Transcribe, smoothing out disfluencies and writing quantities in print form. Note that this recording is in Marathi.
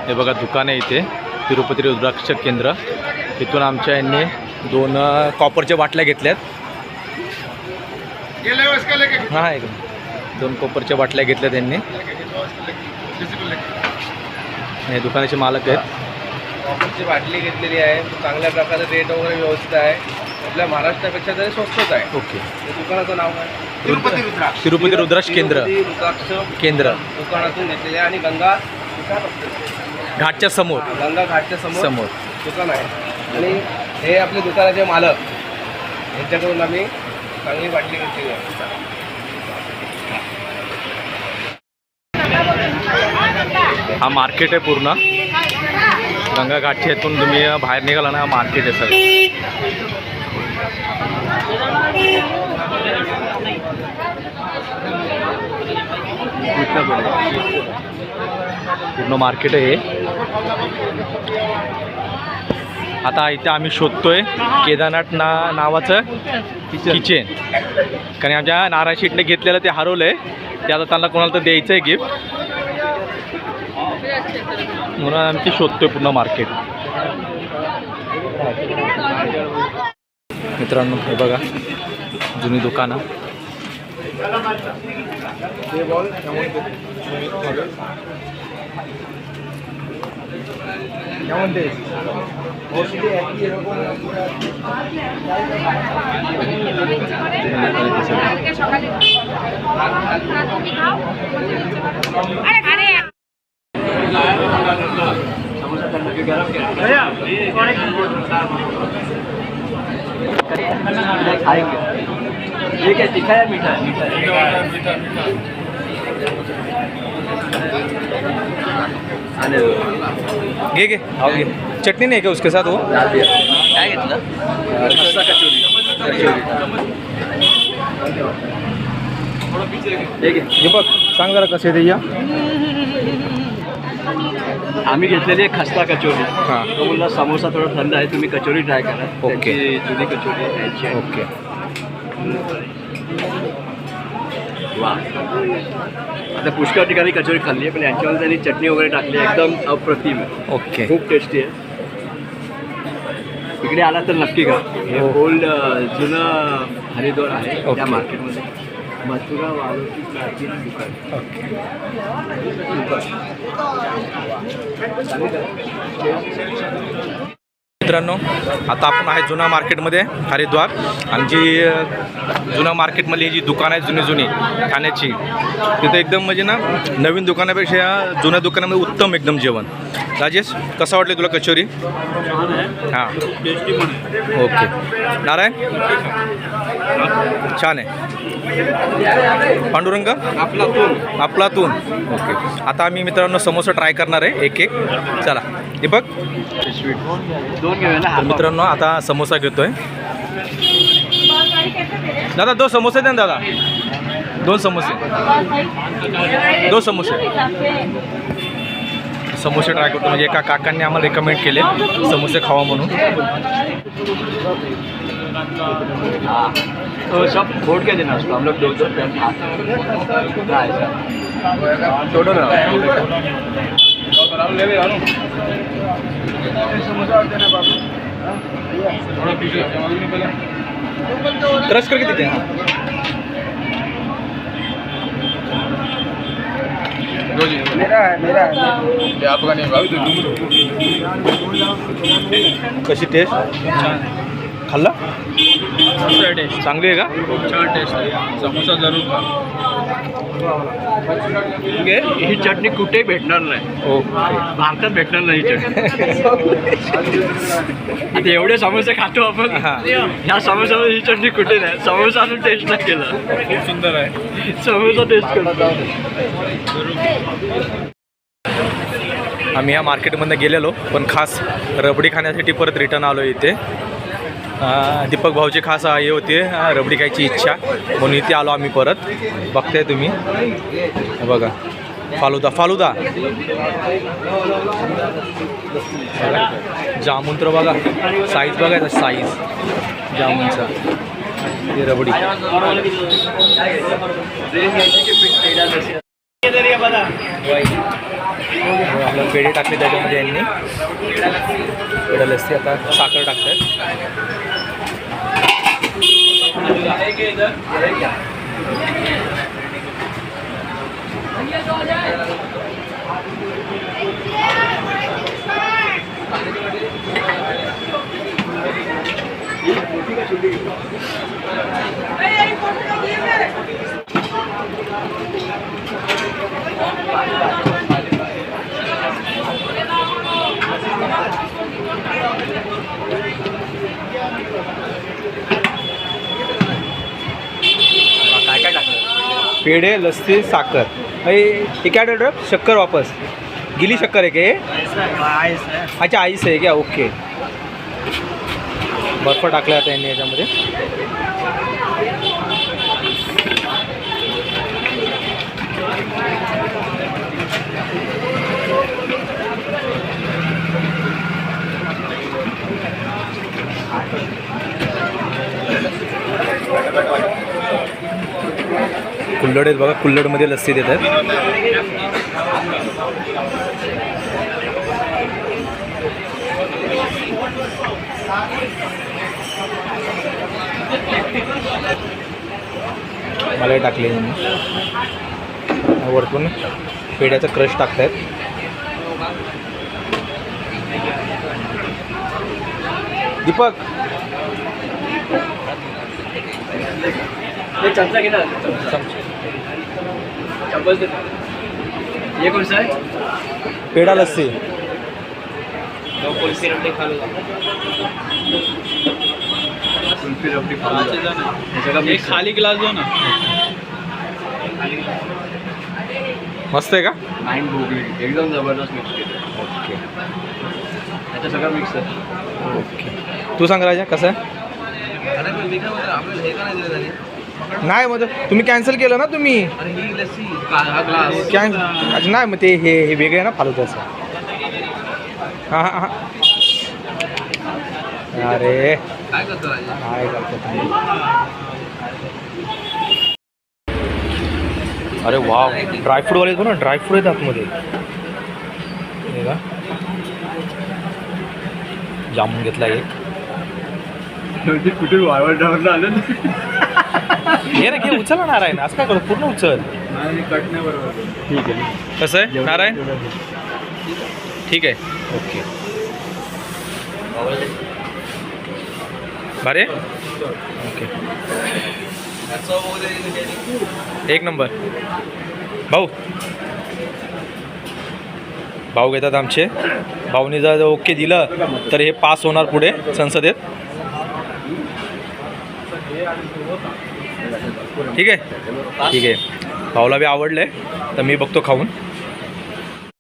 हे बघा दुकान आहे इथे तिरुपती रुद्राक्ष केंद्र. इथून आमच्या यांनी 2 कॉपरच्या बाटल्या घेतल्यात. हां एकदम 2 कॉपरच्या बाटल्या घेतल्या त्यांनी. हे दुकानाचे मालक आहेत. कॉपरची बाटली घेतलेली आहे. चांगल्या प्रकारे रेट वगैरे व्यवस्थित आहे. आपल्या महाराष्ट्रापेक्षा तरी स्वस्तच आहे. ओके. दुकानाचं नाव काय? तिरुपती रुद्राक्ष केंद्र केंद्र दुकानातून घेतलेले आहे आणि गंगा घाटच्या समोर गंगा घाटच्या समोर समोर दुकान आहे. आणि हे आपले दुकानाचे मालक यांच्याकडून आम्ही चांगली बाटली घेतलेली आहे. हा मार्केट आहे पूर्ण. गंगा घाटच्या इथून तुम्ही बाहेर निघाला ना, हा मार्केट आहे सगळं. पूर्ण मार्केट आहे. आता इथे आम्ही शोधतोय केदारनाथ नावाचं किचन. कारण आमच्या नारायण शेटने घेतलेलं ते हरवलं आहे. ते आता त्यांना कोणाला तर द्यायचं आहे गिफ्ट, म्हणून आम्ही शोधतोय पूर्ण मार्केट. मित्रांनो हे बघा जुनी दुकानं. ठीक है, तीखा है मीठा है? घे घे आओ घे. चटनी नाही का उसके साथ वो? काय घेतलं? खस्ता कचोरी. हे बघ सांग जरा कसे ते या. आम्ही घेतलेली आहे खस्ता कचोरी. हां तो बोलला समोसा थोडा थंड आहे, तुम्ही कचोरी ट्राय करा. ओके. त्याची जुनी कचोरी खायची आहे. ओके. वा, आता पुष्कळ ठिकाणी कचोरी खाल्ली आहे, पण यांच्यामध्ये त्यांनी चटणी वगैरे टाकली आहे. एकदम अप्रतिम आहे. ओके. खूप टेस्टी आहे. इकडे आला तर नक्की खा. हे ओल्ड जुनं हरिद्वार आहे ओके. त्या मार्केटमध्ये. मथुरा वाळूची प्राचीन दुकान. मित्रांनो आता आपण आहे जुना मार्केटमध्ये हरिद्वार. आणि जी जुना मार्केटमधली जी दुकानं आहेत जुनी जुनी खाण्याची, तिथं एकदम म्हणजे ना नवीन दुकानापेक्षा जुन्या दुकानामध्ये उत्तम एकदम जेवण. राजेश कसं वाटलं तुला कचोरी? हां ओके. नारायण छान आहे. पांडुरंग आपलातून ओके. आता आम्ही मित्रांनो समोसा ट्राय करणार आहे एक एक. चला हे बघ दोन घेऊया ना. मित्रांनो आता समोसा घेतोय. दादा 2 समोसे द्या ना दादा. 2 समोसे. समोसे ट्राय करतो. म्हणजे एका काकांनी आम्हाला रेकमेंड केले समोसे खावा म्हणून. तो सब फोड़ के देना उसको. हम लोग 2-2 प्लेट टोटल क्रश करके देते हैं. मेरा है आपका नहीं भाई. कशी टेस्ट? खाल्ला चांगली आहे का? छान टेस्ट आहे. समोसा जरूर खा. ही चटणी कुठेही भेटणार नाही. ओके. भारतात भेटणार नाही ही चटणी. आता एवढे समोसे खातो आपण. हां. ह्या समोसावर ही चटणी कुठे नाही. समोसा अजून टेस्ट नाही केला. खूप सुंदर आहे. समोसा टेस्ट करतो. आम्ही या मार्केटमध्ये गेलेलो, पण खास रबडी खाण्यासाठी परत रिटर्न आलो इथे. दीपक भाऊची खास हे होते रबडी खायची इच्छा, म्हणून इथे आलो आम्ही परत. बघताय तुम्ही बघा फालुदा जामून तर बघा साईज बघायचा साईज जामूनचा. ही रबडी आपलं पेढे टाकले त्याच्यामध्ये यांनी पेढा लस्सी. आता साखर टाकतात. काय काय टाकलं? पेढे लस्सी साखर. हे काय ऑर्डर? शक्कर वापस गिली शक्कर आहे का हे? अच्छा आईस आहे क्या? ओके. बर्फ टाकला आता यांनी याच्यामध्ये. कुल्हड आहेत बघा. कुल्हडमध्ये लस्सी देतात. मलाई टाकली यांनी. वरतून पेढ्याचा क्रश टाकतायत. दीपक चमचा घे ना. चम्मच दे. ये कौन सा है? पेढा लस्सी. कुल्फी रबडी खा लो. कुल्फी रबडी खा लो. एक खाली गिलास दो ना. मस्त आहे का? माइंड भोगली एकदम जबरदस्त मिक्स केलं. ओके त्याचं सगळं मिक्स आहे. ओके. तू सांग राजा कसं आहे? नाही मग तुम्ही कॅन्सल केलं ना तुम्ही. अच्छा नाही मग ते हे वेगळे आहे ना फालुद्याचं. हां हां हां. अरे काय करतो काय करतो तुम्ही? अरे वा ड्रायफ्रूटवाले येतो ना. ड्रायफ्रूट आहेत आतमध्ये. हे का जामून घेतला एक. कुठून वाळवंटावरनं आलं. हे रे घे उचल ना नारायण. असं काय करतो? पूर्ण उचल. कट नाही बरोबर. ठीक आहे. कसं आहे नारायण? ठीक आहे. ओके बरे. ओके एक नंबर. भाऊ भाऊ घेतात आमचे. भाऊनी जर ओके दिलं तर हे पास होणार पुढे संसदेत. ठीक आहे ठीक आहे. भाऊला बी आवडलं आहे तर मी बघतो खाऊन.